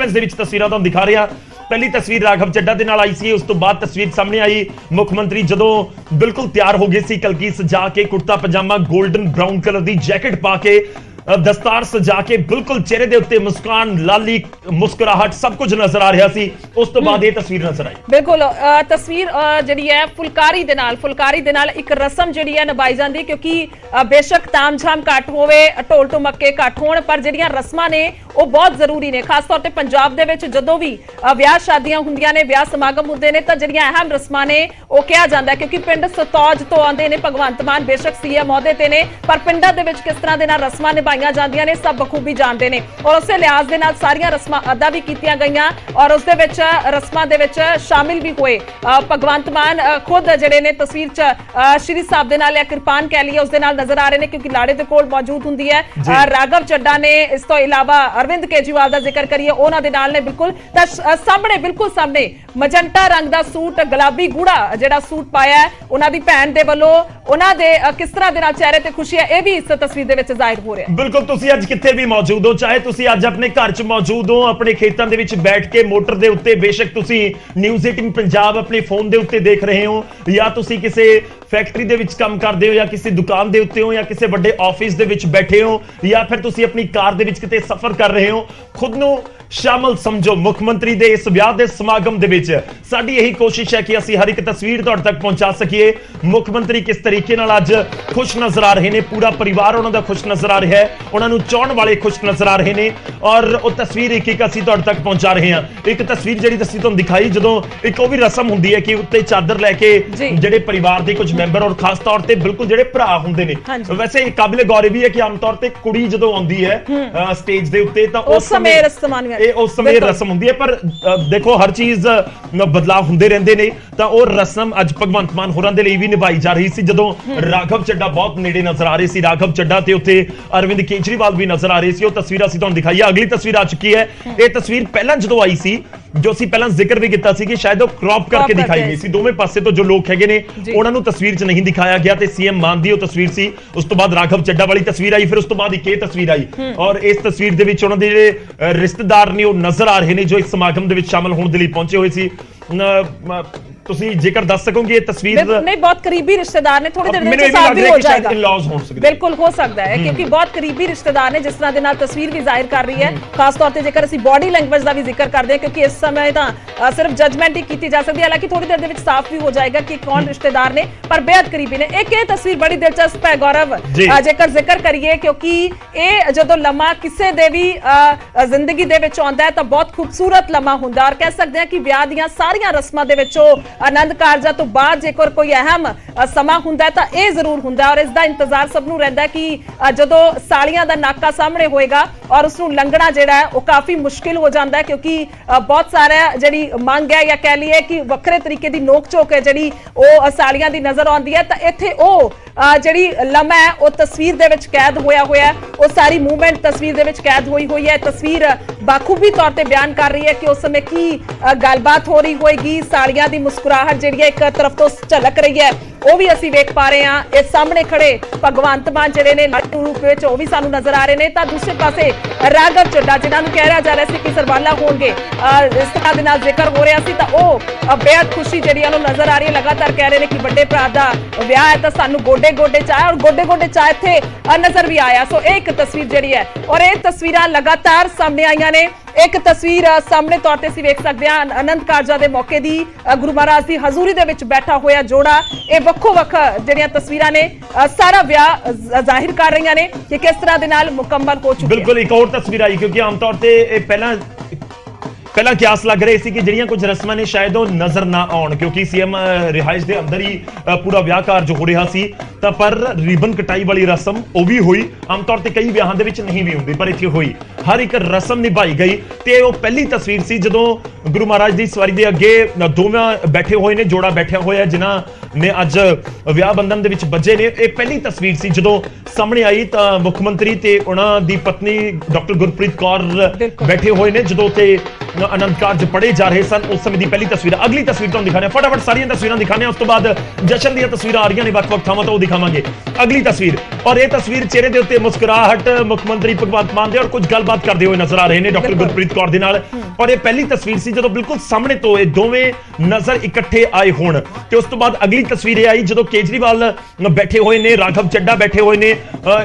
ਦੇ ਵਿੱਚ ਤਸਵੀਰਾਂ ਤੁਹਾਨੂੰ ਦਿਖਾ ਰਿਹਾ। पहली तस्वीर राघव चड्ढा दे नाल आई सी, उस तो बाद तस्वीर सामने आई मुख्यमंत्री जदों बिल्कुल तैयार हो गए सी, कलगी सजा के कुर्ता पजामा गोल्डन ब्राउन कलर की जैकेट पा के दस्तार सजा के बिल्कुल चेहरे दे उत्ते मुस्कान लाली मुस्कुराहट सब कुछ नजर आ रहा सी। उस तो बाद ये तस्वीर नजर आई। बिल्कुल तस्वीर जिहड़ी है फुलकारी दे नाल एक रस्म जिहड़ी है निभाई जांदी, क्योंकि बेशक तामझाम घट होवे ढोल ढमक्के घट होण, पर जिहड़ियां रस्मां ने वो बहुत जरूरी ने। खास तौर ते पंजाब दे विच जदों भी विआह शादियां हुंदियां ने, विआह समागम हुंदे ने, तां जिहड़ियां अहम रस्मां ने वो कहा जांदा है, क्योंकि पिंड सतौज तो आंदे ने भगवंत मान बेशक सीएम अहुदे ते ने, पर पिंडां दे विच किस तरह दे नाल रस्मां निभाईयां जांदियां ने सब बखूबी जानते हैं। और उस लिहाज दे नाल सारियां रस्मां अदा भी कीतियां गईयां और उस दे विच रस्मां दे विच शामिल भी होए भगवंत मान खुद जिहड़े ने तस्वीर च श्री साहब दे नाल या किरपान कह लईए उस दे नाल नजर आ रहे हैं, क्योंकि लाड़े दे कोल मौजूद हुंदी है। राघव चड्ढा ने इस तो इलावा अरविंद केजरीवाल दा जिक्र करिए उन्हां दे नाल ने बिल्कुल सामने बिल्कुल सामने मजंटा रंग दा सूट गुलाबी गूढ़ा जिहड़ा सूट पाया है उन्हां दी भैन दे वल्लों उन्हां दे किस तरह दे नाल चेहरे ते खुशी है ये भी इस तस्वीर दे विच जाहिर हो रहा है। बिल्कुल तुसीं अज कित्थे भी मौजूद हो, चाहे तुसीं अज अपने घर च मौजूद हो, अपने खेतां दे विच बैठ के मोटर दे उत्ते बेशक तुसीं न्यूज़ 18 पंजाब अपने फोन दे उत्ते देख रहे हो, या तुसीं किसी फैक्टरी दे विच काम करदे हो, या किसी दुकान दे उत्ते हो, या किसी बड़े ऑफिस दे विच बैठे हो, या फिर तुसीं अपनी कार दे विच किते सफर कर रहे हो, खुद नूं शामिल समझो मुख्यमंत्री दे इस विआह दे समागम दे विच। साडी यही कोशिश है कि असीं हर एक तस्वीर तुहाडे तक पहुंचा सकीए। मुख्यमंत्री किस तरीके नाल अज खुश नजर आ रहे ने, पूरा परिवार उन्हां दा खुश नजर आ रहा है, उन्हां नूं चाहण वाले खुश नजर आ रहे ने, और वो तस्वीर एक एक असीं तुहाडे तक पहुंचा रहे हां। एक तस्वीर जिहड़ी असीं तुहानूं दिखाई जदों एक वो भी रस्म हुंदी है कि उत्ते चादर लैके जिहड़े परिवार दे कुछ मैंबर और खास तौर ते बिल्कुल जिहड़े भरा हुंदे ने, वैसे काबिले गौर भी है कि आम तौर ते कुड़ी जदों आउंदी है स्टेज दे उत्ते तां उस समय उस समय रस्म हुंदी है, पर देखो हर चीज बदलाव हुंदे रहंदे ने, तां वो रस्म अज भगवंत मान होरां दे लई भी निभाई जा रही सी। जदों राघव चड्ढा बहुत नेड़े नजर आ रहे सी, राघव चड्ढा ते उत्ते अरविंद केजरीवाल भी नजर आ रहे सी, वो तस्वीर असीं तुहानूं दिखाई है। अगली तस्वीर आ चुकी है, ये तस्वीर पहला जदों आई सी जो असीं पहला जिक्र भी किया सी कि शायद वो क्रॉप करके दिखाई गई सी, दोवें पासे तो जो लोग हैगे ने उन्हां नूं तस्वीर च नहीं दिखाया गया, ते सीएम मान दी वो तस्वीर सी। उस तो बाद राघव चड्ढा वाली तस्वीर आई, फिर उस तो बाद एक तस्वीर आई, और इस तस्वीर दे विच उन्हां दे जिहड़े रिश्तेदार ने वो नजर आ रहे ने जो इस समागम दे विच शामिल होण दे लई पहुंचे होए सी। ਤੁਸੀਂ ਜ਼ਿਕਰ ਦੱਸ ਸਕੋਗੇ ਇਹ ਤਸਵੀਰ नहीं बहुत करीबी रिश्तेदार ने, थोड़ी देर में साफ भी हो जाएगा, बिल्कुल हो सकता है क्योंकि बहुत करीबी रिश्तेदार ने जिस तरह दे नाल तस्वीर भी जाहिर कर रही है। खास तौर ते जेकर ਅਸੀਂ बॉडी लैंग्वेज ਦਾ भी जिक्र करते हैं, क्योंकि इस समय ਤਾਂ सिर्फ जजमेंट ही की जा सकती है, हालांकि थोड़ी देर ਦੇ ਵਿੱਚ साफ भी हो जाएगा कि कौन रिश्तेदार ने, पर बेहद करीबी ने। एक ये तस्वीर बड़ी दिलचस्प है गौरव, जेकर जिक्र करिए क्योंकि ਇਹ ਜਦੋਂ ਲਮਾ ਕਿਸੇ ਦੇ ਵੀ ਜ਼ਿੰਦਗੀ ਦੇ ਵਿੱਚ ਆਉਂਦਾ ਹੈ ਤਾਂ ਬਹੁਤ ਖੂਬਸੂਰਤ ਲਮਾ ਹੁੰਦਾ, ਔਰ ਕਹਿ ਸਕਦੇ ਹਾਂ ਕਿ ਵਿਆਹ ਦੀਆਂ ਸਾਰੀਆਂ ਰਸਮਾਂ ਦੇ ਵਿੱਚੋਂ आनंद कारजा तो बाद जेकर कोई अहम समा हुंदा है तां इह जरूर हुंदा है, और इसका इंतजार सब नूं रहिंदा है कि जदों सालियां दा नाका सामने होएगा और उसनूं लंघना जिहड़ा है वो काफी मुश्किल हो जाता है, क्योंकि बहुत सारा जिहड़ी मंग है या कह लीए कि वक्रे तरीके दी नोक झोक है जिहड़ी वो सालियां दी नजर आउंदी है, तां इत्थे वो जिहड़ी लम्हा है वो तस्वीर दे विच कैद होया होया है, वो सारी मूवमेंट तस्वीर दे विच कैद होई हुई है। तस्वीर बाखूबी तौर ते बयान कर रही है कि उस समय की गलबात हो रही होएगी, सालियां दी मुस्कुराहट जिहड़ी एक तरफ तो झलक रही है वो भी असीं वेख पा रहे हैं। इस सामने खड़े भगवंत मान जिहड़े ने लाटू रूप विच वो भी सानूं नजर आ रहे ने, तां दूसरे पासे राघव चड्ढा जिन्हां नूं कह जा रहा सी कि सरवाला होणगे, इस तरह दे नाल जिक्र हो रहा सी, तां वो बेहद खुशी जिहड़ी उन्हां नूं नजर आ रही है। लगातार कह रहे ने कि बड़े भरा दा विआह है तां सानूं गोडे गोडे चाह, और गोडे गोडे चाह इत्थे नजर भी आया। सो एक तस्वीर जिहड़ी है, और ये तस्वीरां लगातार सामने आईयां ने। एक तस्वीर सामने तौर ते असीं वेख सकदे हां आनंद कारजा दे मौके दी गुरु महाराज दी हजूरी दे विच बैठा होया जोड़ा, ये वक्खो वक्ख जिहड़ियां तस्वीरां ने सारा विआह जाहिर कर रही ने कि किस तरह दे नाल मुकम्मल हो चुकी है। बिल्कुल एक और तस्वीर आई, क्योंकि आम तौर ते पहला क्यास लग रहे सी कि जिहड़ियां कुछ रस्मां ने शायद वो नजर ना आउण, क्योंकि सीएम रिहाइश दे अंदर ही पूरा विआह कारज हो रहा सी, तां पर रिबन कटाई वाली रस्म वो भी हुई। आम तौर ते कई विआहां दे विच नहीं भी हुंदी, पर इत्थे हुई, हर एक रस्म निभाई गई। ते वो पहली तस्वीर सी जदों गुरु महाराज दी सवारी दे अगे दोवें बैठे हुए ने, जोड़ा बैठा होया जिन्हां ने अज विआह बंधन दे विच बजे ने। ये पहली तस्वीर सी जदों सामने आई तां मुख्यमंत्री ते उन्हां दी पत्नी डॉक्टर गुरप्रीत कौर बैठे हुए ने, जदों ते ਆਨੰਦ ਕਾਰਜ ਪੜੇ ਜਾ ਰਹੇ ਸਨ ਉਸ ਸਮੇਂ ਦੀ ਪਹਿਲੀ ਤਸਵੀਰ। ਅਗਲੀ ਤਸਵੀਰ ਤੁਹਾਨੂੰ ਦਿਖਾਣੇ ਫਟਾਫਟ ਸਾਰੀਆਂ ਤਸਵੀਰਾਂ ਦਿਖਾਣੇ, ਉਸ ਤੋਂ ਬਾਅਦ ਜਸ਼ਨ ਦੀਆਂ ਤਸਵੀਰਾਂ ਆ ਰਹੀਆਂ ਨੇ ਵੱਖ-ਵੱਖ ਥਾਵਾਂ ਤੋਂ, ਉਹ ਦਿਖਾਵਾਂਗੇ। ਅਗਲੀ ਤਸਵੀਰ, ਔਰ ਇਹ ਤਸਵੀਰ ਚਿਹਰੇ ਦੇ ਉੱਤੇ ਮੁਸਕਰਾਹਟ ਮੁੱਖ ਮੰਤਰੀ ਭਗਵੰਤ ਮਾਨ ਦੇ ਔਰ ਕੁਝ ਗੱਲਬਾਤ ਕਰਦੇ ਹੋਏ ਨਜ਼ਰ ਆ ਰਹੇ ਨੇ ਡਾਕਟਰ ਗੁਰਪ੍ਰੀਤ ਕੌਰ ਦੇ ਨਾਲ। ਔਰ ਇਹ ਪਹਿਲੀ ਤਸਵੀਰ ਸੀ ਜਦੋਂ ਬਿਲਕੁਲ ਸਾਹਮਣੇ ਤੋਂ ਇਹ ਦੋਵੇਂ ਨਜ਼ਰ ਇਕੱਠੇ ਆਏ ਹੋਣ, ਤੇ ਉਸ ਤੋਂ ਬਾਅਦ ਅਗਲੀ ਤਸਵੀਰ ਇਹ ਆਈ ਜਦੋਂ ਕੇਜਰੀਵਾਲ ਬੈਠੇ ਹੋਏ ਨੇ, ਰਾਘਵ ਚੱਡਾ ਬੈਠੇ ਹੋਏ ਨੇ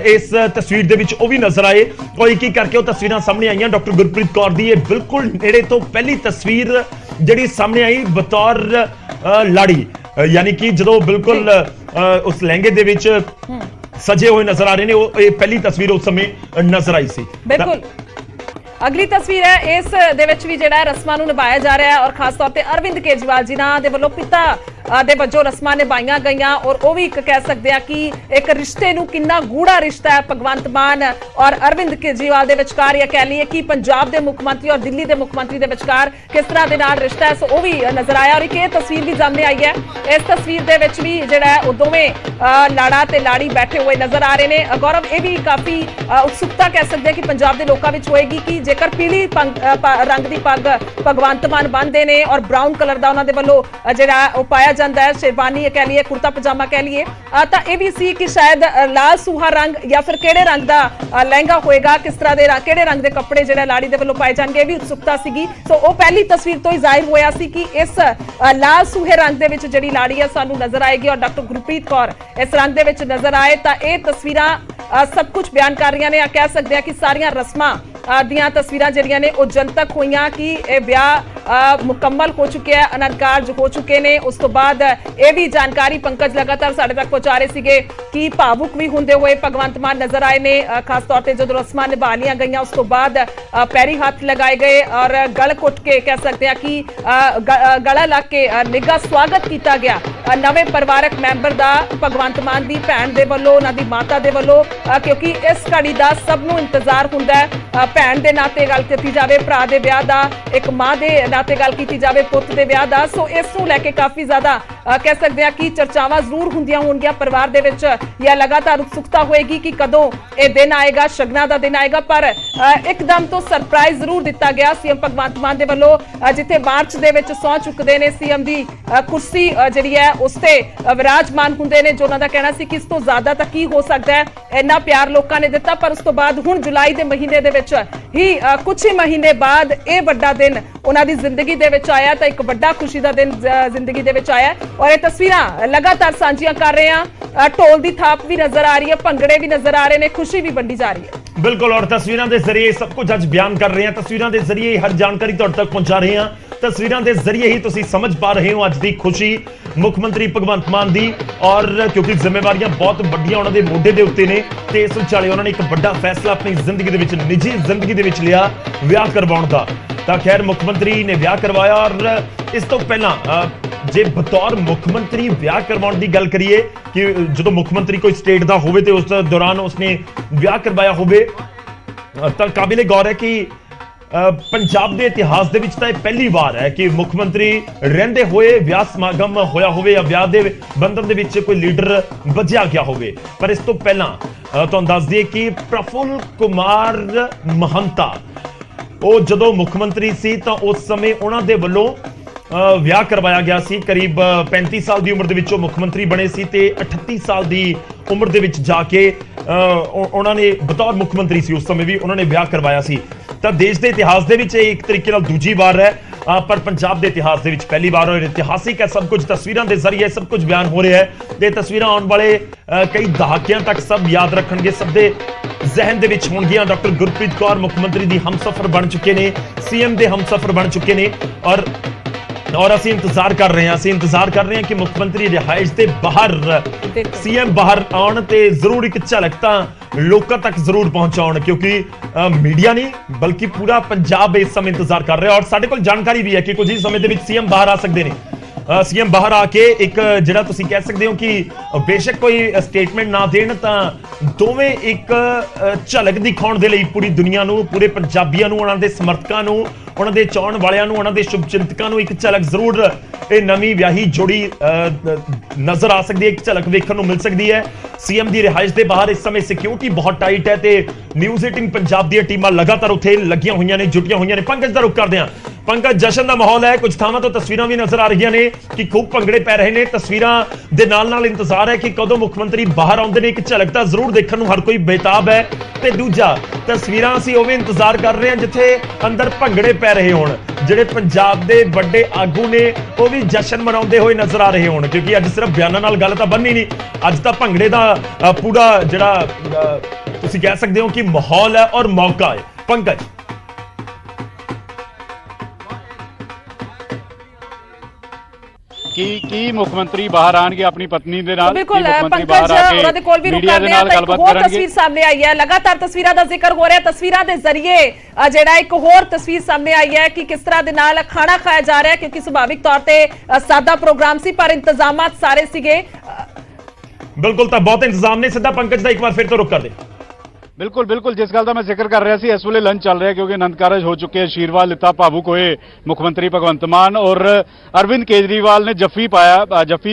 ਇਸ ਤਸਵੀਰ ਦੇ ਵਿੱਚ, ਉਹ ਵੀ ਨਜ਼ਰ ਆਏ। ਔਰ ਇੱਕ ਇੱਕ ਕਰਕੇ ਉਹ ਤਸਵੀਰਾਂ ਸਾਹਮਣੇ ਆਈਆਂ ਡਾਕਟਰ ਗੁਰਪ੍ਰੀਤ ਕੌਰ ਦੀ। ਇਹ ਬਿਲਕੁਲ ਨੇੜੇ ਤੋਂ ਪਹਿਲੀ ਤਸਵੀਰ ਜਿਹੜੀ ਸਾਹਮਣੇ ਆਈ ਬਤੌਰ ਲਾੜੀ, ਯਾਨੀ ਕਿ ਜਦੋਂ ਬਿਲਕੁਲ ਉਸ ਲਹਿੰਗੇ ਦੇ ਵਿੱਚ ਸਜੇ ਹੋਏ ਨਜ਼ਰ ਆ ਰਹੇ ਨੇ, ਉਹ ਇਹ ਪਹਿਲੀ ਤਸਵੀਰ ਉਸ ਸਮੇਂ ਨਜ਼ਰ ਆਈ ਸੀ। ਬਿਲਕੁਲ ਅਗਲੀ ਤਸਵੀਰ ਹੈ, ਇਸ ਦੇ ਵਿੱਚ ਵੀ ਜਿਹੜਾ ਰਸਮਾਂ ਨੂੰ ਨਿਭਾਇਆ ਜਾ ਰਿਹਾ ਹੈ ਔਰ ਖਾਸ ਤੌਰ ਤੇ ਅਰਵਿੰਦ ਕੇਜਰੀਵਾਲ ਜੀ ਨਾਲ ਦੇ ਵੱਲੋਂ ਪਿਤਾ ਦੇ ਵਜੋਂ ਰਸਮਾਂ ਨਿਭਾਈਆਂ ਗਈਆਂ। ਔਰ ਉਹ ਵੀ ਇੱਕ ਕਹਿ ਸਕਦੇ ਆ ਕਿ ਇੱਕ ਰਿਸ਼ਤੇ ਨੂੰ ਕਿੰਨਾ ਗੂੜਾ ਰਿਸ਼ਤਾ ਹੈ ਭਗਵੰਤ ਮਾਨ ਔਰ ਅਰਵਿੰਦ ਕੇਜਰੀਵਾਲ ਦੇ ਵਿਚਕਾਰ, ਜਾਂ ਕਹਿ ਲਈਏ ਕਿ ਪੰਜਾਬ ਦੇ ਮੁੱਖ ਮੰਤਰੀ ਔਰ ਦਿੱਲੀ ਦੇ ਮੁੱਖ ਮੰਤਰੀ ਦੇ ਵਿਚਕਾਰ ਕਿਸ ਤਰ੍ਹਾਂ ਦੇ ਨਾਲ ਰਿਸ਼ਤਾ ਹੈ, ਸੋ ਉਹ ਵੀ ਨਜ਼ਰ ਆਇਆ। ਔਰ ਇੱਕ ਇਹ ਤਸਵੀਰ ਵੀ ਸਾਹਮਣੇ ਆਈ ਹੈ, ਇਸ ਤਸਵੀਰ ਦੇ ਵਿੱਚ ਵੀ ਜਿਹੜਾ ਹੈ ਉਹ ਦੋਵੇਂ ਲਾੜਾ ਤੇ ਲਾੜੀ ਬੈਠੇ ਹੋਏ ਨਜ਼ਰ ਆ ਰਹੇ ਨੇ। ਗੌਰਵ, ਇਹ ਵੀ ਕਾਫੀ ਉਤਸੁਕਤਾ ਕਹਿ ਸਕਦੇ ਆ ਕਿ ਪੰਜਾਬ ਦੇ ਲੋਕਾਂ ਵਿੱਚ ਹੋਏਗੀ ਕਿ ਜੇਕਰ ਪੀਲੀ ਰੰਗ ਦੀ ਪੱਗ ਭਗਵੰਤ ਮਾਨ ਬੰਨ੍ਹਦੇ ਨੇ ਔਰ ਬ੍ਰਾਊਨ ਕਲਰ ਦਾ ਉਹਨਾਂ ਦੇ ਵੱਲੋਂ ਜਿਹੜਾ ਉਹ ਪਾਇਆ ਜਾਂਦਾ ਹੈ, ਸ਼ੇਰਵਾਨੀ ਕਹਿ ਲਈਏ, ਕੁਰਤਾ ਪਜਾਮਾ ਕਹਿ ਲਈਏ, ਤਾਂ ਇਹ ਵੀ ਸੀ ਕਿ ਸ਼ਾਇਦ ਲਾਲ ਸੂਹਾ ਰੰਗ ਜਾਂ ਫਿਰ ਕਿਹੜੇ ਰੰਗ ਦਾ ਲਹਿੰਗਾ ਹੋਏਗਾ, ਕਿਸ ਤਰ੍ਹਾਂ ਦੇ ਕਿਹੜੇ ਰੰਗ ਦੇ ਕੱਪੜੇ ਜਿਹੜੇ ਲਾੜੀ ਦੇ ਵੱਲੋਂ ਪਾਏ ਜਾਣਗੇ, ਇਹ ਵੀ ਉਤਸੁਕਤਾ ਸੀਗੀ। ਸੋ ਉਹ ਪਹਿਲੀ ਤਸਵੀਰ ਤੋਂ ਹੀ ਜ਼ਾਹਿਰ ਹੋਇਆ ਸੀ ਕਿ ਇਸ ਲਾਲ ਸੂਹੇ ਰੰਗ ਦੇ ਵਿੱਚ ਜਿਹੜੀ ਲਾੜੀ ਹੈ ਸਾਨੂੰ ਨਜ਼ਰ ਆਏਗੀ ਔਰ ਡਾਕਟਰ ਗੁਰਪ੍ਰੀਤ ਕੌਰ ਇਸ ਰੰਗ ਦੇ ਵਿੱਚ ਨਜ਼ਰ ਆਏ। ਤਾਂ ਇਹ ਤਸਵੀਰਾਂ ਸਭ ਕੁਝ ਬਿਆਨ ਕਰ ਰਹੀਆਂ ਨੇ, ਕਹਿ ਸਕਦੇ ਆ ਕਿ ਸਾਰੀਆਂ ਰਸਮਾਂ ਦੀਆਂ ਤਸਵੀਰਾਂ ਜਿਹੜੀਆਂ ਨੇ ਉਹ ਜਨਤਕ ਹੋਈਆਂ ਕਿ ਇਹ ਵਿਆਹ ਮੁਕੰਮਲ ਹੋ ਚੁੱਕਿਆ ਹੈ, ਆਨੰਦ ਕਾਰਜ ਹੋ ਚੁੱਕੇ ਨੇ। ਉਸ ਤੋਂ ਬਾਅਦ ਇਹ ਵੀ ਜਾਣਕਾਰੀ ਪੰਕਜ ਲਗਾਤਾਰ ਸਾਡੇ ਤੱਕ ਪਹੁੰਚਾ ਰਹੇ ਸੀਗੇ ਕਿ ਭਾਵੁਕ ਵੀ ਹੁੰਦੇ ਹੋਏ ਭਗਵੰਤ ਮਾਨ ਨਜ਼ਰ ਆਏ ਨੇ। ਖਾਸ ਤੌਰ ਤੇ ਜਦੋਂ ਰਸਮਾਂ ਨਿਭਾ ਲਈਆਂ ਗਈਆਂ ਉਸ ਤੋਂ ਬਾਅਦ ਪੈਰੀ ਹੱਥ ਲਗਾਏ ਗਏ ਔਰ ਗਲ ਘੁੱਟ ਕੇ ਕਹਿ ਸਕਦੇ ਆ ਕਿ ਗਲਾ ਲਾ ਕੇ ਨਿੱਘਾ ਸਵਾਗਤ ਕੀਤਾ ਗਿਆ ਨਵੇਂ ਪਰਿਵਾਰਕ ਮੈਂਬਰ ਦਾ ਭਗਵੰਤ ਮਾਨ ਦੀ ਭੈਣ ਦੇ ਵੱਲੋਂ, ਉਹਨਾਂ ਦੀ ਮਾਤਾ ਦੇ ਵੱਲੋਂ, ਕਿਉਂਕਿ ਇਸ ਘੜੀ ਦਾ ਸਭ ਨੂੰ ਇੰਤਜ਼ਾਰ ਹੁੰਦਾ ਹੈ। ਭੈਣ ਦੇ ਨਾਤੇ ਗੱਲ ਕੀਤੀ ਜਾਵੇ ਭਰਾ ਦੇ ਵਿਆਹ ਦਾ, ਇੱਕ ਮਾਂ ਦੇ ਨਾਤੇ ਗੱਲ ਕੀਤੀ ਜਾਵੇ ਪੁੱਤ ਦੇ ਵਿਆਹ ਦਾ। ਸੋ ਇਸ ਨੂੰ ਲੈ ਕੇ ਕਾਫੀ ਜ਼ਿਆਦਾ ਕਹਿ ਸਕਦੇ ਆ ਕਿ ਚਰਚਾਵਾਂ ਜ਼ਰੂਰ ਹੁੰਦੀਆਂ ਹੋਣਗੀਆਂ ਪਰਿਵਾਰ ਦੇ ਵਿੱਚ, ਜਾਂ ਲਗਾਤਾਰ ਉਤਸੁਕਤਾ ਹੋਏਗੀ ਕਿ ਕਦੋਂ ਇਹ ਦਿਨ ਆਏਗਾ, ਸ਼ਗਨਾਂ ਦਾ ਦਿਨ ਆਏਗਾ। ਪਰ ਇੱਕਦਮ ਤੋਂ ਸਰਪ੍ਰਾਈਜ਼ ਜ਼ਰੂਰ ਦਿੱਤਾ ਗਿਆ ਸੀਐਮ ਭਗਵੰਤ ਮਾਨ ਦੇ ਵੱਲੋਂ, ਜਿੱਥੇ ਮਾਰਚ ਦੇ ਵਿੱਚ ਸਹੁੰ ਚੁੱਕਦੇ ਨੇ ਸੀਐਮ ਦੀ ਕੁਰਸੀ ਜਿਹੜੀ ਹੈ ਉਸ ਤੇ ਵਿਰਾਜਮਾਨ ਹੁੰਦੇ ਨੇ, ਜੋ ਉਹਨਾਂ ਦਾ ਕਹਿਣਾ ਸੀ ਕਿ ਇਸ ਤੋਂ ਜ਼ਿਆਦਾ ਤਾਂ ਕੀ ਹੋ ਸਕਦਾ ਹੈ, ਇੰਨਾ ਪਿਆਰ ਲੋਕਾਂ ਨੇ ਦਿੱਤਾ। ਪਰ ਉਸ ਤੋਂ ਬਾਅਦ ਹੁਣ ਜੁਲਾਈ ਦੇ ਮਹੀਨੇ ਦੇ ਵਿੱਚ ਹੀ ਕੁਝ ਹੀ ਮਹੀਨੇ ਬਾਅਦ ਇਹ ਵੱਡਾ ਦਿਨ ਉਹਨਾਂ ਦੀ ਜ਼ਿੰਦਗੀ ਦੇ ਵਿੱਚ ਆਇਆ, ਤਾਂ ਇੱਕ ਵੱਡਾ ਖੁਸ਼ੀ ਦਾ ਦਿਨ ਜ਼ਿੰਦਗੀ ਦੇ ਵਿੱਚ ਆਇਆ। ਔਰ ਇਹ ਤਸਵੀਰਾਂ ਲਗਾਤਾਰ ਸਾਂਝੀਆਂ ਕਰ ਰਹੇ ਹਾਂ, ਢੋਲ ਦੀ ਥਾਪ ਵੀ ਨਜ਼ਰ ਆ ਰਹੀ ਹੈ, ਭੰਗੜੇ ਵੀ ਨਜ਼ਰ ਆ ਰਹੇ ਨੇ, ਖੁਸ਼ੀ ਵੀ ਵੰਡੀ ਜਾ ਰਹੀ ਹੈ। ਬਿਲਕੁਲ, ਔਰ ਤਸਵੀਰਾਂ ਦੇ ਜ਼ਰੀਏ ਸਭ ਕੁਝ ਅੱਜ ਬਿਆਨ ਕਰ ਰਹੇ ਹਾਂ, ਤਸਵੀਰਾਂ ਦੇ ਜ਼ਰੀਏ ਹਰ ਜਾਣਕਾਰੀ ਤੁਹਾਡੇ ਤੱਕ ਪਹੁੰਚਾ ਰਹੇ ਹਾਂ, ਤਸਵੀਰਾਂ ਦੇ ਜ਼ਰੀਏ ਹੀ ਤੁਸੀਂ ਸਮਝ ਪਾ ਰਹੇ ਹੋ ਅੱਜ ਦੀ ਖੁਸ਼ੀ ਮੁੱਖ ਮੰਤਰੀ ਭਗਵੰਤ ਮਾਨ ਦੀ। ਔਰ ਕਿਉਂਕਿ ਜ਼ਿੰਮੇਵਾਰੀਆਂ ਬਹੁਤ ਵੱਡੀਆਂ ਉਹਨਾਂ ਦੇ ਮੋਢੇ ਦੇ ਉੱਤੇ ਨੇ, ਤੇ ਇਸ ਵਿਚਾਲੇ ਉਹਨਾਂ ਨੇ ਇੱਕ ਵੱਡਾ ਫੈਸਲਾ ਆਪਣੀ ਜ਼ਿੰਦਗੀ ਦੇ ਵਿੱਚ, ਨਿੱਜੀ ਜ਼ਿੰਦਗੀ ਦੇ ਵਿੱਚ ਲਿਆ, ਵਿਆਹ ਕਰਵਾਉਣ ਦਾ। ਤਾਂ ਖੈਰ ਮੁੱਖ ਮੰਤਰੀ ਨੇ ਵਿਆਹ ਕਰਵਾਇਆ, ਔਰ ਇਸ ਤੋਂ ਪਹਿਲਾਂ ਜੇ ਬਤੌਰ ਮੁੱਖ ਮੰਤਰੀ ਵਿਆਹ ਕਰਵਾਉਣ ਦੀ ਗੱਲ ਕਰੀਏ ਕਿ ਜਦੋਂ ਮੁੱਖ ਮੰਤਰੀ ਕੋਈ ਸਟੇਟ ਦਾ ਹੋਵੇ ਤੇ ਉਸ ਦੌਰਾਨ ਉਸਨੇ ਵਿਆਹ ਕਰਵਾਇਆ ਹੋਵੇ, ਤਾਂ ਕਾਬਿਲੇ ਗੌਰ ਹੈ ਕਿ ਪੰਜਾਬ ਦੇ ਇਤਿਹਾਸ ਦੇ ਵਿੱਚ ਤਾਂ ਇਹ ਪਹਿਲੀ ਵਾਰ ਹੈ ਕਿ ਮੁੱਖ ਮੰਤਰੀ ਰਹਿੰਦੇ ਹੋਏ ਵਿਆਹ ਸਮਾਗਮ ਹੋਇਆ ਹੋਵੇ ਜਾਂ ਵਿਆਹ ਦੇ ਬੰਧਨ ਦੇ ਵਿੱਚ ਕੋਈ ਲੀਡਰ ਵੱਜਿਆ ਗਿਆ ਹੋਵੇ। ਪਰ ਇਸ ਤੋਂ ਪਹਿਲਾਂ ਤੁਹਾਨੂੰ ਦੱਸ ਦਈਏ ਕਿ ਪ੍ਰਫੁੱਲ ਕੁਮਾਰ ਮਹੰਤਾ ਉਹ ਜਦੋਂ ਮੁੱਖ ਮੰਤਰੀ ਸੀ ਤਾਂ ਉਸ ਸਮੇਂ ਉਹਨਾਂ ਦੇ ਵੱਲੋਂ ਵਿਆਹ ਕਰਵਾਇਆ ਗਿਆ ਸੀ। ਕਰੀਬ 35 ਸਾਲ ਦੀ ਉਮਰ ਦੇ ਵਿੱਚ ਉਹ ਮੁੱਖ ਮੰਤਰੀ ਬਣੇ ਸੀ ਤੇ 38 ਸਾਲ ਦੀ ਉਮਰ ਦੇ ਵਿੱਚ ਜਾ ਕੇ ਉਹਨਾਂ ਨੇ ਬਤੌਰ ਮੁੱਖ ਮੰਤਰੀ ਸੀ ਉਸ ਸਮੇਂ ਵੀ ਉਹਨਾਂ ਨੇ ਵਿਆਹ ਕਰਵਾਇਆ ਸੀ। ਤਾਂ ਦੇਸ਼ ਦੇ ਇਤਿਹਾਸ ਦੇ ਵਿੱਚ ਇਹ ਇੱਕ ਤਰੀਕੇ ਨਾਲ ਦੂਜੀ ਵਾਰ ਹੈ, ਪਰ ਪੰਜਾਬ ਦੇ ਇਤਿਹਾਸ ਦੇ ਵਿੱਚ ਪਹਿਲੀ ਵਾਰ। ਔਰ ਇਤਿਹਾਸਿਕ ਹੈ ਸਭ ਕੁਝ, ਤਸਵੀਰਾਂ ਦੇ ਜ਼ਰੀਏ ਸਭ ਕੁਝ ਬਿਆਨ ਹੋ ਰਿਹਾ ਹੈ ਤੇ ਤਸਵੀਰਾਂ ਆਉਣ ਵਾਲੇ ਕਈ ਦਹਾਕਿਆਂ ਤੱਕ ਸਭ ਯਾਦ ਰੱਖਣਗੇ, ਸਭ ਦੇ ਜ਼ਹਿਨ ਦੇ ਵਿੱਚ ਹੋਣਗੀਆਂ। ਡਾਕਟਰ ਗੁਰਪ੍ਰੀਤ ਕੌਰ ਮੁੱਖ ਮੰਤਰੀ ਦੀ ਹਮਸਫਰ ਬਣ ਚੁੱਕੇ ਨੇ, ਸੀਐਮ ਦੇ ਹਮਸਫਰ ਬਣ ਚੁੱਕੇ ਨੇ। ਔਰ ਅਸੀਂ ਇੰਤਜ਼ਾਰ ਕਰ ਰਹੇ ਹਾਂ ਕਿ ਮੁੱਖ ਮੰਤਰੀ ਰਿਹਾਇਸ਼ ਦੇ ਬਾਹਰ ਸੀਐਮ ਬਾਹਰ ਆਉਣ ਤੇ ਜ਼ਰੂਰ ਇੱਕ ਝਲਕ ਤਾਂ ਲੋਕਾਂ ਤੱਕ ਜ਼ਰੂਰ ਪਹੁੰਚਾਉਣ, ਕਿਉਂਕਿ ਮੀਡੀਆ ਨਹੀਂ ਬਲਕਿ ਪੂਰਾ ਪੰਜਾਬ ਇਸ ਸਮੇਂ ਇੰਤਜ਼ਾਰ ਕਰ ਰਿਹਾ। ਔਰ ਸਾਡੇ ਕੋਲ ਜਾਣਕਾਰੀ ਵੀ ਹੈ ਕਿ ਕੁਝ ਹੀ ਸਮੇਂ ਦੇ ਵਿੱਚ ਸੀਐਮ ਬਾਹਰ ਆ ਸਕਦੇ ਨੇ। ਸੀਐਮ ਬਾਹਰ ਆ ਕੇ ਇੱਕ ਜਿਹੜਾ ਤੁਸੀਂ ਕਹਿ ਸਕਦੇ ਹੋ ਕਿ ਬੇਸ਼ੱਕ ਕੋਈ ਸਟੇਟਮੈਂਟ ਨਾ ਦੇਣ ਤਾਂ ਦੋਵੇਂ ਇੱਕ ਝਲਕ ਦਿਖਾਉਣ ਦੇ ਲਈ ਪੂਰੀ ਦੁਨੀਆ ਨੂੰ, ਪੂਰੇ ਪੰਜਾਬੀਆਂ ਨੂੰ, ਉਹਨਾਂ ਦੇ ਸਮਰਥਕਾਂ ਨੂੰ, ਉਹਨਾਂ ਦੇ ਚਾਹਣ ਵਾਲਿਆਂ ਨੂੰ, ਉਹਨਾਂ ਦੇ ਸ਼ੁਭਚਿੰਤਕਾਂ ਨੂੰ ਇੱਕ ਝਲਕ ਜ਼ਰੂਰ ਇਹ ਨਵੀਂ ਵਿਆਹੀ ਜੋੜੀ ਨਜ਼ਰ ਆ ਸਕਦੀ ਹੈ, ਇੱਕ ਝਲਕ ਵੇਖਣ ਨੂੰ ਮਿਲ ਸਕਦੀ ਹੈ। ਸੀਐਮ ਦੀ ਰਿਹਾਇਸ਼ ਦੇ ਬਾਹਰ ਇਸ ਸਮੇਂ ਸਿਕਿਉਰਿਟੀ ਬਹੁਤ ਟਾਈਟ ਹੈ ਤੇ ਨਿਊਜ਼ 18 ਪੰਜਾਬ ਦੀਆਂ ਟੀਮਾਂ ਲਗਾਤਾਰ ਉੱਥੇ ਲੱਗੀਆਂ ਹੋਈਆਂ ਨੇ, ਜੁਟੀਆਂ ਹੋਈਆਂ ਨੇ। ਪੰਕਜ ਦਾ ਰੁਖ ਕਰਦੇ ਹਾਂ। ਪੰਕਜ, ਜਸ਼ਨ ਦਾ ਮਾਹੌਲ ਹੈ, ਕੁਝ ਥਾਵਾਂ ਤੋਂ ਤਸਵੀਰਾਂ ਵੀ ਨਜ਼ਰ ਆ ਰਹੀਆਂ ਨੇ ਕਿ ਖੂਬ ਭੰਗੜੇ ਪੈ ਰਹੇ ਨੇ। ਤਸਵੀਰਾਂ ਦੇ ਨਾਲ ਇੰਤਜ਼ਾਰ ਹੈ ਕਿ ਕਦੋਂ ਮੁੱਖ ਮੰਤਰੀ ਬਾਹਰ ਆਉਂਦੇ ਨੇ। ਇੱਕ ਝਲਕ ਤਾਂ ਜ਼ਰੂਰ ਦੇਖਣ ਨੂੰ ਹਰ ਕੋਈ ਬੇਤਾਬ ਹੈ, ਤੇ ਦੂਜਾ ਤਸਵੀਰਾਂ ਅਸੀਂ ਉਵੇਂ ਇੰਤਜ਼ਾਰ ਕਰ ਰਹੇ ਹਾਂ ਜਿੱਥੇ ਅੰਦਰ ਭੰਗੜੇ ਪੈ ਰਹੇ ਹੋਣ। ਜਿਹੜੇ ਪੰਜਾਬ ਦੇ ਵੱਡੇ ਆਗੂ ਨੇ ਉਹ ਵੀ ਜਸ਼ਨ ਮਨਾਉਂਦੇ ਹੋਏ ਨਜ਼ਰ ਆ ਰਹੇ ਹੋਣ, ਕਿਉਂਕਿ ਅੱਜ ਸਿਰਫ ਬਿਆਨਾਂ ਨਾਲ ਗੱਲ ਤਾਂ ਬਣਨੀ ਨਹੀਂ। ਅੱਜ ਤਾਂ ਭੰਗੜੇ ਦਾ ਪੂਰਾ ਜਿਹੜਾ ਤੁਸੀਂ ਕਹਿ ਸਕਦੇ ਹੋ ਕਿ ਮਾਹੌਲ ਹੈ ਔਰ ਮੌਕਾ ਹੈ। ਪੰਕਜ, ਕੀ ਮੁੱਖ ਮੰਤਰੀ ਬਾਹਰ ਆਣਗੇ ਆਪਣੀ ਪਤਨੀ ਦੇ ਨਾਲ? ਬਿਲਕੁਲ ਪੰਕਜ, ਉਹਨਾਂ ਦੇ ਕੋਲ ਵੀ ਰੁਕ ਕਰਦੇ ਆ ਤਾਂ ਇੱਕ ਹੋਰ ਤਸਵੀਰ ਸਾਹਮਣੇ ਆਈ ਹੈ। ਲਗਾਤਾਰ ਤਸਵੀਰਾਂ ਦਾ ਜ਼ਿਕਰ ਹੋ ਰਿਹਾ, ਤਸਵੀਰਾਂ ਦੇ ਜ਼ਰੀਏ ਜਿਹੜਾ ਇੱਕ ਹੋਰ ਤਸਵੀਰ ਸਾਹਮਣੇ ਆਈ ਹੈ ਕਿ ਕਿਸ ਤਰ੍ਹਾਂ ਦੇ ਨਾਲ ਖਾਣਾ ਖਾਇਆ ਜਾ ਰਿਹਾ ਹੈ, ਕਿਉਂਕਿ ਸੁਭਾਵਿਕ ਤੌਰ ਤੇ ਸਾਦਾ ਪ੍ਰੋਗਰਾਮ ਸੀ ਪਰ ਇੰਤਜ਼ਾਮਾਤ ਸਾਰੇ ਸੀਗੇ। ਬਿਲਕੁਲ, ਤਾਂ ਬਹੁਤ ਇੰਤਜ਼ਾਮ ਨੇ। ਸਿੱਧਾ ਪੰਕਜ ਦਾ ਇੱਕ ਵਾਰ ਫਿਰ ਤੋਂ ਰੁਕ ਕਰਦੇ। ਬਿਲਕੁਲ ਜਿਸ ਗੱਲ ਦਾ ਮੈਂ ਜ਼ਿਕਰ ਕਰ ਰਿਹਾ ਸੀ, ਇਸ ਵੇਲੇ ਲੰਚ ਚੱਲ ਰਿਹਾ ਕਿਉਂਕਿ ਆਨੰਦ ਕਾਰਜ ਹੋ ਚੁੱਕੇ। ਆਸ਼ੀਰਵਾਦ ਲਿੱਤਾ, ਭਾਵੁਕ ਹੋਏ ਮੁੱਖ ਮੰਤਰੀ ਭਗਵੰਤ ਮਾਨ ਔਰ ਅਰਵਿੰਦ ਕੇਜਰੀਵਾਲ ਨੇ ਜੱਫੀ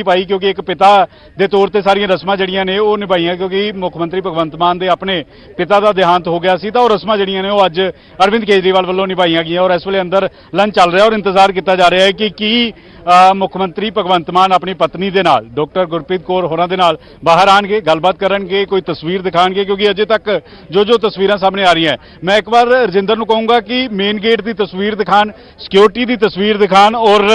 ਪਾਈ ਕਿਉਂਕਿ ਇੱਕ ਪਿਤਾ ਦੇ ਤੌਰ ਤੇ ਸਾਰੀਆਂ ਰਸਮਾਂ ਜਿਹੜੀਆਂ ਨੇ ਉਹ ਨਿਭਾਈਆਂ, ਕਿਉਂਕਿ ਮੁੱਖ ਮੰਤਰੀ ਭਗਵੰਤ ਮਾਨ ਦੇ ਆਪਣੇ ਪਿਤਾ ਦਾ ਦੇਹਾਂਤ ਹੋ ਗਿਆ ਸੀ ਤਾਂ ਉਹ ਰਸਮਾਂ ਜਿਹੜੀਆਂ ਨੇ ਉਹ ਅੱਜ ਅਰਵਿੰਦ ਕੇਜਰੀਵਾਲ ਵੱਲੋਂ ਨਿਭਾਈਆਂ ਗਈਆਂ। ਔਰ ਇਸ ਵੇਲੇ ਅੰਦਰ ਲੰਚ ਚੱਲ ਰਿਹਾ ਔਰ ਇੰਤਜ਼ਾਰ ਕੀਤਾ ਜਾ ਰਿਹਾ ਹੈ ਕਿ ਕੀ ਮੁੱਖ ਮੰਤਰੀ ਭਗਵੰਤ ਮਾਨ ਆਪਣੀ ਪਤਨੀ ਦੇ ਨਾਲ ਡਾਕਟਰ ਗੁਰਪ੍ਰੀਤ ਕੌਰ ਹੋਰਾਂ ਦੇ ਨਾਲ ਬਾਹਰ ਆਣਗੇ, ਗੱਲਬਾਤ ਕਰਨਗੇ, ਕੋਈ ਤਸਵੀਰ ਦਿਖਾਣਗੇ, ਕਿਉਂਕਿ ਅਜੇ ਤੱਕ ਜੋ ਤਸਵੀਰਾਂ ਸਾਹਮਣੇ ਆ ਰਹੀਆਂ। ਮੈਂ ਇੱਕ ਵਾਰ ਰਜਿੰਦਰ ਨੂੰ ਕਹੂੰਗਾ ਕਿ ਮੇਨ ਗੇਟ ਦੀ ਤਸਵੀਰ ਦਿਖਾਣ, ਸਿਕਿਉਰਿਟੀ ਦੀ ਤਸਵੀਰ ਦਿਖਾਣ ਔਰ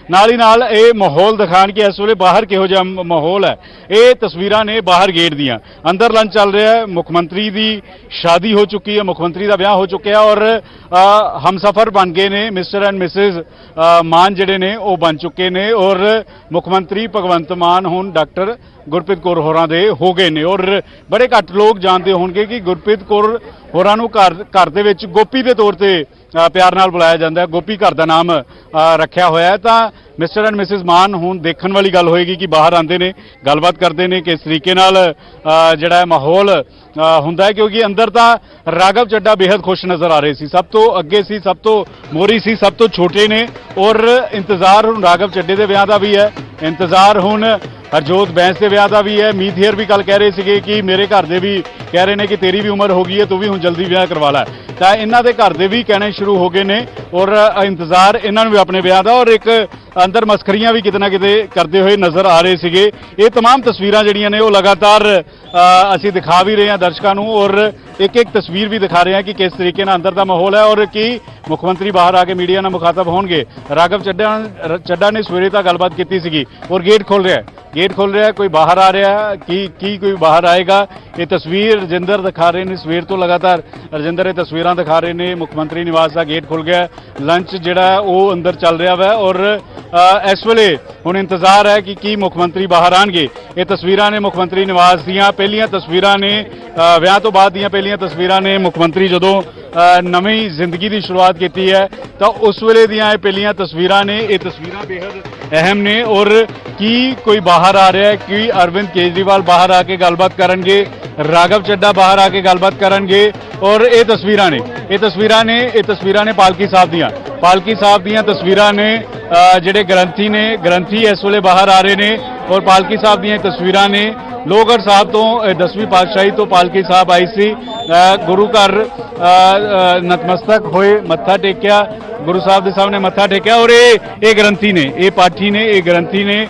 ਨਾਲ ਹੀ ਨਾਲ ਇਹ ਮਾਹੌਲ ਦਿਖਾਣ ਕਿ ਇਸ ਵੇਲੇ ਬਾਹਰ ਕਿਹੋ ਜਿਹਾ ਮਾਹੌਲ ਹੈ। ਇਹ ਤਸਵੀਰਾਂ ਨੇ ਬਾਹਰ ਗੇਟ ਦੀਆਂ। ਅੰਦਰ ਲੰਚ ਚੱਲ ਰਿਹਾ ਹੈ, ਮੁੱਖ ਮੰਤਰੀ ਦੀ ਸ਼ਾਦੀ ਹੋ ਚੁੱਕੀ ਹੈ, ਮੁੱਖ ਮੰਤਰੀ ਦਾ ਵਿਆਹ ਹੋ ਚੁੱਕਿਆ ਔਰ ਹਮਸਫਰ ਬਣ ਗਏ ਨੇ, ਮਿਸਟਰ ਐਂਡ ਮਿਸਿਸ ਮਾਨ ਜਿਹੜੇ ਨੇ ਉਹ ਬਣ ਚੁੱਕੇ ਨੇ ਔਰ ਮੁੱਖ ਮੰਤਰੀ ਭਗਵੰਤ ਮਾਨ ਹੁਣ ਡਾਕਟਰ ਗੁਰਪ੍ਰੀਤ ਕੌਰ ਹੋਰਾਂ ਦੇ ਹੋ ਗਏ ਨੇ। ਔਰ ਬੜੇ ਘੱਟ ਲੋਕ ਜਾਣਦੇ ਹੋਣਗੇ ਕਿ ਗੁਰਪ੍ਰੀਤ ਕੌਰ ਹੋਰਾਂ ਨੂੰ ਘਰ ਦੇ ਵਿੱਚ ਗੋਪੀ ਦੇ ਤੌਰ ਤੇ ਪਿਆਰ ਨਾਲ ਬੁਲਾਇਆ ਜਾਂਦਾ ਹੈ। ਗੋਪੀ ਘਰ ਦਾ ਨਾਮ ਰੱਖਿਆ ਹੋਇਆ ਹੈ। ਤਾਂ ਮਿਸਟਰ ਐਂਡ ਮਿਸਿਸ ਮਾਨ ਹੁਣ ਦੇਖਣ ਵਾਲੀ ਗੱਲ ਹੋਏਗੀ ਕਿ ਬਾਹਰ ਆਉਂਦੇ ਨੇ, ਗੱਲਬਾਤ ਕਰਦੇ ਨੇ, ਕਿਸ ਤਰੀਕੇ ਨਾਲ ਜਿਹੜਾ ਮਾਹੌਲ ਹੁੰਦਾ ਹੈ, ਕਿਉਂਕਿ ਅੰਦਰ ਤਾਂ ਰਾਘਵ ਚੱਡਾ ਬੇहद ਖੁਸ਼ ਨਜ਼ਰ ਆ ਰਹੇ ਸੀ, ਸਭ ਤੋਂ ਅੱਗੇ ਸੀ, ਸਭ ਤੋਂ ਮੋਹਰੀ ਸੀ, ਸਭ ਤੋਂ ਛੋਟੇ ਨੇ ਔਰ ਇੰਤਜ਼ਾਰ ਹੁਣ ਰਾਘਵ ਚੱਡੇ ਦੇ ਵਿਆਹ ਦਾ ਵੀ ਹੈ, ਇੰਤਜ਼ਾਰ ਹੁਣ ਹਰਜੋਤ ਬੈਂਸ ਦੇ ਵਿਆਹ ਦਾ ਵੀ ਹੈ। ਮੀਤ ਹੇਅਰ ਵੀ ਕੱਲ ਕਹਿ ਰਹੇ ਸੀਗੇ ਕਿ ਮੇਰੇ ਘਰ ਦੇ ਵੀ ਕਹਿ ਰਹੇ ਨੇ ਕਿ ਤੇਰੀ ਵੀ ਉਮਰ ਹੋ ਗਈ ਹੈ, ਤੂੰ ਵੀ ਹੁਣ ਜਲਦੀ ਵਿਆਹ ਕਰਵਾ ਲੈ। ਤਾਂ ਇਹਨਾਂ ਦੇ ਘਰ ਦੇ ਵੀ ਕਹਿਣੇ ਸ਼ੁਰੂ ਹੋ ਗਏ ਨੇ ਔਰ ਇੰਤਜ਼ਾਰ ਇਹਨਾਂ ਨੂੰ ਵੀ ਆਪਣੇ ਵਿਆਹ ਦਾ ਔਰ ਇੱਕ ਅੰਦਰ ਮਸਖਰੀਆਂ ਵੀ ਕਿਤੇ ਨਾ ਕਿਤੇ ਕਰਦੇ ਹੋਏ ਨਜ਼ਰ ਆ ਰਹੇ ਸੀਗੇ। ਇਹ तमाम ਤਸਵੀਰਾਂ ਜਿਹੜੀਆਂ ਨੇ ਉਹ ਲਗਾਤਾਰ ਅਸੀਂ ਦਿਖਾ ਵੀ ਰਹੇ ਹਾਂ ਦਰਸ਼ਕਾਂ ਨੂੰ ਔਰ ਇੱਕ ਤਸਵੀਰ ਵੀ ਦਿਖਾ ਰਹੇ ਹਾਂ ਕਿ ਕਿਸ ਤਰੀਕੇ ਨਾਲ ਅੰਦਰ ਦਾ ਮਾਹੌਲ ਹੈ ਔਰ ਕੀ ਮੁੱਖ ਮੰਤਰੀ ਬਾਹਰ ਆ ਕੇ ਮੀਡੀਆ ਨਾਲ ਮੁਖਾਤਬ ਹੋਣਗੇ। ਰਾਘਵ ਚੱਡਾ ਨੇ ਸਵੇਰੇ ਤਾਂ ਗੱਲਬਾਤ ਕੀਤੀ ਸੀਗੀ ਔਰ ਗੇਟ ਖੋਲ ਰਿਹਾ, ਕੋਈ ਬਾਹਰ ਆ ਰਿਹਾ, ਕੀ ਕੋਈ ਬਾਹਰ ਆਏਗਾ। ਇਹ ਤਸਵੀਰ ਰਜਿੰਦਰ ਦਿਖਾ ਰਹੇ ਨੇ ਸਵੇਰ ਤੋਂ ਲਗਾਤਾਰ, ਰਜਿੰਦਰ ਇਹ ਤਸਵੀਰਾਂ ਦਿਖਾ ਰਹੇ ਨੇ। ਮੁੱਖ ਮੰਤਰੀ ਨਿਵਾਸ ਦਾ ਗੇਟ ਖੁੱਲ ਗਿਆ, ਲੰਚ ਜਿਹੜਾ ਉਹ ਅੰਦਰ ਚੱਲ ਰਿਹਾ ਵਾ ਔਰ ਇਸ ਵੇਲੇ ਹੁਣ ਇੰਤਜ਼ਾਰ ਹੈ ਕਿ ਕੀ ਮੁੱਖ ਮੰਤਰੀ ਬਾਹਰ ਆਣਗੇ। ਇਹ ਤਸਵੀਰਾਂ ਨੇ ਮੁੱਖ ਮੰਤਰੀ ਨਿਵਾਸ ਦੀਆਂ, ਪਹਿਲੀਆਂ ਤਸਵੀਰਾਂ ਨੇ ਵਿਆਹ ਤੋਂ ਬਾਅਦ ਦੀਆਂ ਪਹਿਲੀਆਂ ਤਸਵੀਰਾਂ ਨੇ। ਮੁੱਖ ਮੰਤਰੀ ਜਦੋਂ ਨਵੀਂ ਜ਼ਿੰਦਗੀ ਦੀ ਸ਼ੁਰੂਆਤ ਕੀਤੀ ਹੈ ਤਾਂ ਉਸ ਵੇਲੇ ਦੀਆਂ ਇਹ ਪਹਿਲੀਆਂ ਤਸਵੀਰਾਂ ਨੇ। ਇਹ ਤਸਵੀਰਾਂ ਬੇहद ਅਹਿਮ ਨੇ ਔਰ ਕੀ ਕੋਈ ਬਾਹਰ ਆ ਰਿਹਾ ਹੈ, ਕਿ ਅਰਵਿੰਦ ਕੇਜਰੀਵਾਲ ਬਾਹਰ ਆ ਕੇ ਗੱਲਬਾਤ ਕਰਨਗੇ, ਰਾਘਵ ਚੱਡਾ ਬਾਹਰ ਆ ਕੇ ਗੱਲਬਾਤ ਕਰਨਗੇ ਔਰ ਇਹ ਤਸਵੀਰਾਂ ਨੇ ਪਾਲਕੀ ਸਾਹਿਬ ਦੀਆਂ ਤਸਵੀਰਾਂ ਨੇ। ਜਿਹੜੇ ਗ੍ਰੰਥੀ ਇਸ ਵੇਲੇ ਬਾਹਰ ਆ ਰਹੇ ਨੇ ਔਰ ਪਾਲਕੀ ਸਾਹਿਬ ਦੀਆਂ ਤਸਵੀਰਾਂ ਨੇ। ਲੋਹਗੜ੍ਹ ਸਾਹਿਬ ਤੋਂ 10ਵੀਂ ਪਾਤਸ਼ਾਹੀ ਤੋਂ ਪਾਲਕੀ ਸਾਹਿਬ ਆਈ ਸੀ, ਗੁਰੂ ਘਰ ਨਤਮਸਤਕ ਹੋਏ, ਮੱਥਾ ਟੇਕਿਆ, ਗੁਰੂ ਸਾਹਿਬ ਦੇ ਸਾਹਮਣੇ ਮੱਥਾ ਟੇਕਿਆ ਔਰ ਇਹ ਗ੍ਰੰਥੀ ਨੇ, ਇਹ ਪਾਠੀ ਨੇ, ਇਹ ਗ੍ਰੰਥੀ ਨੇ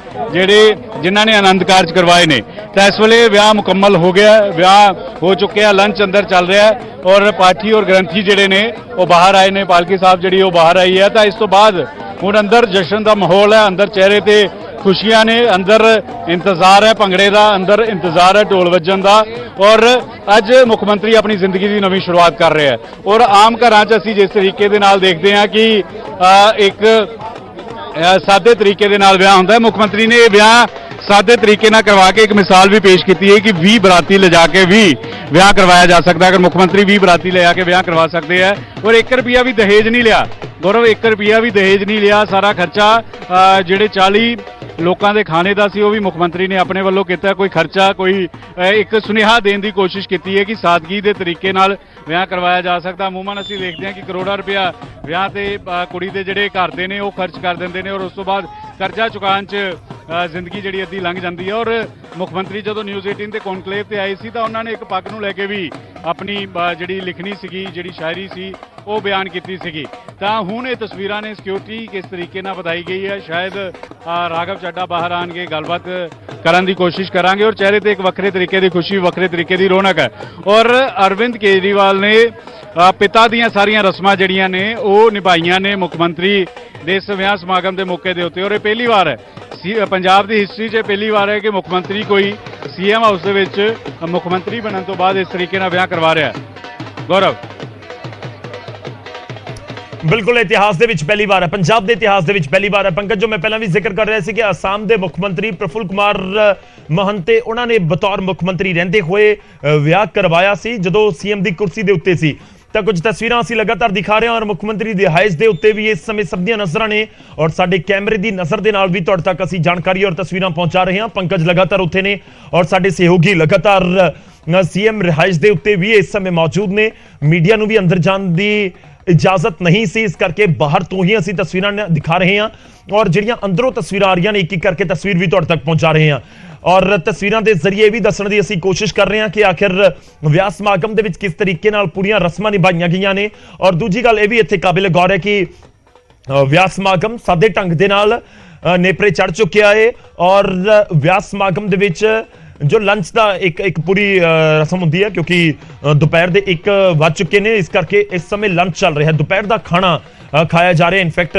ਜਿਨ੍ਹਾਂ ਨੇ ਆਨੰਦ ਕਾਰਜ ਕਰਵਾਏ ਨੇ। ਤਾਂ ਇਸ ਵੇਲੇ ਵਿਆਹ ਮੁਕੰਮਲ ਹੋ ਗਿਆ, ਵਿਆਹ ਹੋ ਚੁੱਕਿਆ, ਲੰਚ ਅੰਦਰ ਚੱਲ ਰਿਹਾ ਔਰ ਪਾਠੀ ਔਰ ਗ੍ਰੰਥੀ ਜਿਹੜੇ ਨੇ ਉਹ ਬਾਹਰ ਆਏ ਨੇ, ਪਾਲਕੀ ਸਾਹਿਬ ਜਿਹੜੀ ਉਹ ਬਾਹਰ ਆਈ ਹੈ। ਤਾਂ ਇਸ ਤੋਂ ਬਾਅਦ ਹੁਣ ਅੰਦਰ ਜਸ਼ਨ ਦਾ ਮਾਹੌਲ ਹੈ, ਅੰਦਰ ਚਿਹਰੇ ਤੇ ਖੁਸ਼ੀਆਂ ਨੇ, ਅੰਦਰ ਇੰਤਜ਼ਾਰ ਹੈ ਭੰਗੜੇ ਦਾ, ਅੰਦਰ ਇੰਤਜ਼ਾਰ ਹੈ ਢੋਲ ਵੱਜਣ ਦਾ ਔਰ ਅੱਜ ਮੁੱਖ ਮੰਤਰੀ ਆਪਣੀ ਜ਼ਿੰਦਗੀ ਦੀ ਨਵੀਂ ਸ਼ੁਰੂਆਤ ਕਰ ਰਿਹਾ ਹੈ। ਔਰ ਆਮ ਘਰਾਂ 'ਚ ਅਸੀਂ ਜਿਸ ਤਰੀਕੇ ਦੇ ਨਾਲ ਦੇਖਦੇ ਹਾਂ ਕਿ ਇੱਕ ਸਾਦੇ ਤਰੀਕੇ ਦੇ ਨਾਲ ਵਿਆਹ ਹੁੰਦਾ ਹੈ, ਮੁੱਖ ਮੰਤਰੀ ਨੇ ਇਹ ਵਿਆਹ ਸਾਦੇ ਤਰੀਕੇ ਨਾਲ ਕਰਵਾ ਕੇ ਇੱਕ ਮਿਸਾਲ ਵੀ ਪੇਸ਼ ਕੀਤੀ ਹੈ ਕਿ 20 ਬਰਾਤੀ ਲਿਜਾ ਕੇ ਵੀ ਵਿਆਹ ਕਰਵਾਇਆ ਜਾ ਸਕਦਾ। ਅਗਰ ਮੁੱਖ ਮੰਤਰੀ 20 ਬਰਾਤੀ ਲਿਆ ਕੇ ਵਿਆਹ ਕਰਵਾ ਸਕਦੇ ਹੈ ਔਰ 1 ਰੁਪਿਆ ਵੀ ਦਹੇਜ ਨਹੀਂ ਲਿਆ। ਗੌਰਵ, 1 ਰੁਪਿਆ ਵੀ ਦਹੇਜ ਨਹੀਂ ਲਿਆ। ਸਾਰਾ ਖਰਚਾ ਜਿਹੜੇ 40 ਲੋਕਾਂ ਦੇ ਖਾਣੇ ਦਾ ਸੀ ਉਹ ਵੀ ਮੁੱਖ ਮੰਤਰੀ ਨੇ ਆਪਣੇ ਵੱਲੋਂ ਕੀਤਾ। ਕੋਈ ਖਰਚਾ, ਕੋਈ ਇੱਕ ਸੁਨੇਹਾ ਦੇਣ ਦੀ ਕੋਸ਼ਿਸ਼ ਕੀਤੀ ਹੈ ਕਿ ਸਾਦਗੀ ਦੇ ਤਰੀਕੇ ਨਾਲ ਵਿਆਹ ਕਰਵਾਇਆ ਜਾ ਸਕਦਾ। ਅਮੂਮਨ ਅਸੀਂ ਦੇਖਦੇ ਹਾਂ ਕਿ ਕਰੋੜਾਂ ਰੁਪਇਆ ਵਿਆਹ ਤੇ ਕੁੜੀ ਦੇ ਜਿਹੜੇ ਘਰ ਦੇ ਨੇ ਉਹ ਖਰਚ ਕਰ ਦਿੰਦੇ ਨੇ ਔਰ ਉਸ ਤੋਂ ਬਾਅਦ ਕਰਜ਼ਾ ਚੁਕਾਉਣ 'ਚ ਜ਼ਿੰਦਗੀ ਜਿਹੜੀ ਅੱਧੀ ਲੰਘ ਜਾਂਦੀ ਹੈ। ਔਰ ਮੁੱਖ ਮੰਤਰੀ ਜਦੋਂ ਨਿਊਜ਼ 18 ਤੇ ਕੌਨਕਲੇਵ ਤੇ ਆਏ ਸੀ ਤਾਂ ਉਹਨਾਂ ਨੇ ਇੱਕ ਪੱਗ ਨੂੰ ਲੈ ਕੇ ਵੀ ਆਪਣੀ ਜਿਹੜੀ ਲਿਖਣੀ ਸੀਗੀ, ਜਿਹੜੀ ਸ਼ਾਇਰੀ ਸੀ ਉਹ ਬਿਆਨ ਕੀਤੀ ਸੀਗੀ। ਤਾਂ ਹੁਣ ਇਹ ਤਸਵੀਰਾਂ ਨੇ, ਸਿਕਿਉਰਿਟੀ ਕਿਸ ਤਰੀਕੇ ਨਾਲ ਵਧਾਈ ਗਈ ਹੈ। ਸ਼ਾਇਦ ਰਾਘਵ ਚੱਡਾ ਬਾਹਰ ਆਣਗੇ, ਗੱਲਬਾਤ ਕਰਨ ਦੀ ਕੋਸ਼ਿਸ਼ ਕਰਾਂਗੇ ਔਰ ਚਿਹਰੇ ਤੇ ਇੱਕ ਵੱਖਰੇ ਤਰੀਕੇ ਦੀ ਖੁਸ਼ੀ, ਵੱਖਰੇ ਤਰੀਕੇ ਦੀ ਰੌਣਕ ਹੈ। ਔਰ ਅਰਵਿੰਦ ਕੇਜਰੀਵਾਲ ਨੇ ਪਿਤਾ ਦੀਆਂ ਸਾਰੀਆਂ ਰਸਮਾਂ ਜਿਹੜੀਆਂ ਨੇ ਉਹ ਨਿਭਾਈਆਂ ਨੇ ਮੁੱਖ ਮੰਤਰੀ ਦੇ ਇਸ ਵਿਆਹ ਸਮਾਗਮ ਦੇ ਮੌਕੇ ਦੇ ਉੱਤੇ। ਔਰ ਇਹ ਪਹਿਲੀ ਵਾਰ ਹੈ ਪੰਜਾਬ ਦੀ ਹਿਸਟਰੀ 'ਚ, ਪਹਿਲੀ ਵਾਰ ਹੈ ਕਿ ਮੁੱਖ ਮੰਤਰੀ ਕੋਈ ਸੀਐਮ ਹਾਊਸ ਦੇ ਵਿੱਚ ਮੁੱਖ ਮੰਤਰੀ ਬਣਨ ਤੋਂ ਬਾਅਦ ਇਸ ਤਰੀਕੇ ਨਾਲ ਵਿਆਹ ਕਰਵਾ ਰਿਹਾ ਹੈ। ਗੌਰਵ, ਬਿਲਕੁਲ ਇਤਿਹਾਸ ਦੇ ਵਿੱਚ ਪਹਿਲੀ ਵਾਰ ਹੈ, ਪੰਜਾਬ ਦੇ ਇਤਿਹਾਸ ਦੇ ਵਿੱਚ ਪਹਿਲੀ ਵਾਰ ਹੈ। ਪੰਕਜ, ਜੋ ਮੈਂ ਪਹਿਲਾਂ ਵੀ ਜ਼ਿਕਰ ਕਰ ਰਿਹਾ ਸੀ ਕਿ ਅਸਾਮ ਦੇ ਮੁੱਖ ਮੰਤਰੀ ਪ੍ਰਫੁੱਲ ਕੁਮਾਰ ਮਹੰਤੇ, ਉਹਨਾਂ ਨੇ ਬਤੌਰ ਮੁੱਖ ਮੰਤਰੀ ਰਹਿੰਦੇ ਹੋਏ ਵਿਆਹ ਕਰਵਾਇਆ ਸੀ ਜਦੋਂ ਸੀਐਮ ਦੀ ਕੁਰਸੀ ਦੇ ਉੱਤੇ ਸੀ। ਤਾਂ ਕੁਝ ਤਸਵੀਰਾਂ ਅਸੀਂ ਲਗਾਤਾਰ ਦਿਖਾ ਰਹੇ ਹਾਂ ਔਰ ਮੁੱਖ ਮੰਤਰੀ ਦੀ ਰਿਹਾਇਸ਼ ਦੇ ਉੱਤੇ ਵੀ ਇਸ ਸਮੇਂ ਸਭ ਦੀਆਂ ਨਜ਼ਰਾਂ ਨੇ ਔਰ ਸਾਡੇ ਕੈਮਰੇ ਦੀ ਨਜ਼ਰ ਦੇ ਨਾਲ ਵੀ ਤੁਹਾਡੇ ਤੱਕ ਅਸੀਂ ਜਾਣਕਾਰੀ ਔਰ ਤਸਵੀਰਾਂ ਪਹੁੰਚਾ ਰਹੇ ਹਾਂ। ਪੰਕਜ ਲਗਾਤਾਰ ਉੱਥੇ ਨੇ ਔਰ ਸਾਡੇ ਸਹਿਯੋਗੀ ਲਗਾਤਾਰ ਸੀਐਮ ਰਿਹਾਇਸ਼ ਦੇ ਉੱਤੇ ਵੀ ਇਸ ਸਮੇਂ ਮੌਜੂਦ ਨੇ। ਮੀਡੀਆ ਨੂੰ ਵੀ ਅੰਦਰ ਜਾਣ ਦੀ ਇਜਾਜ਼ਤ ਨਹੀਂ ਸੀ, ਇਸ ਕਰਕੇ ਬਾਹਰ ਤੋਂ ਹੀ ਅਸੀਂ ਤਸਵੀਰਾਂ ਦਿਖਾ ਰਹੇ ਹਾਂ ਔਰ ਜਿਹੜੀਆਂ ਅੰਦਰੋਂ ਤਸਵੀਰਾਂ ਆ ਰਹੀਆਂ ਨੇ, ਇੱਕ ਇੱਕ ਕਰਕੇ ਤਸਵੀਰ ਵੀ ਤੁਹਾਡੇ ਤੱਕ ਪਹੁੰਚਾ ਰਹੇ ਹਾਂ ਔਰ ਤਸਵੀਰਾਂ ਦੇ ਜ਼ਰੀਏ ਵੀ ਦੱਸਣ ਦੀ ਅਸੀਂ ਕੋਸ਼ਿਸ਼ ਕਰ ਰਹੇ ਹਾਂ ਕਿ ਆਖਿਰ ਵਿਆਹ ਸਮਾਗਮ ਦੇ ਵਿੱਚ ਕਿਸ ਤਰੀਕੇ ਨਾਲ ਪੂਰੀਆਂ ਰਸਮਾਂ ਨਿਭਾਈਆਂ ਗਈਆਂ ਨੇ। ਔਰ ਦੂਜੀ ਗੱਲ ਇਹ ਵੀ ਇੱਥੇ ਕਾਬਿਲ ਗੌਰ ਹੈ ਕਿ ਵਿਆਹ ਸਮਾਗਮ ਸਾਦੇ ਢੰਗ ਦੇ ਨਾਲ ਨੇਪਰੇ ਚੜ ਚੁੱਕਿਆ ਹੈ ਔਰ ਵਿਆਹ ਸਮਾਗਮ ਦੇ ਵਿੱਚ ਜੋ ਲੰਚ ਦਾ ਇੱਕ ਪੂਰੀ ਰਸਮ ਹੁੰਦੀ ਹੈ, ਕਿਉਂਕਿ ਦੁਪਹਿਰ ਦੇ 1 ਵੱਜ ਚੁੱਕੇ ਨੇ, ਇਸ ਕਰਕੇ ਇਸ ਸਮੇਂ ਲੰਚ ਚੱਲ ਰਿਹਾ ਹੈ, ਦੁਪਹਿਰ ਦਾ ਖਾਣਾ ਖਾਇਆ ਜਾ ਰਿਹਾ। ਇਨਫੈਕਟ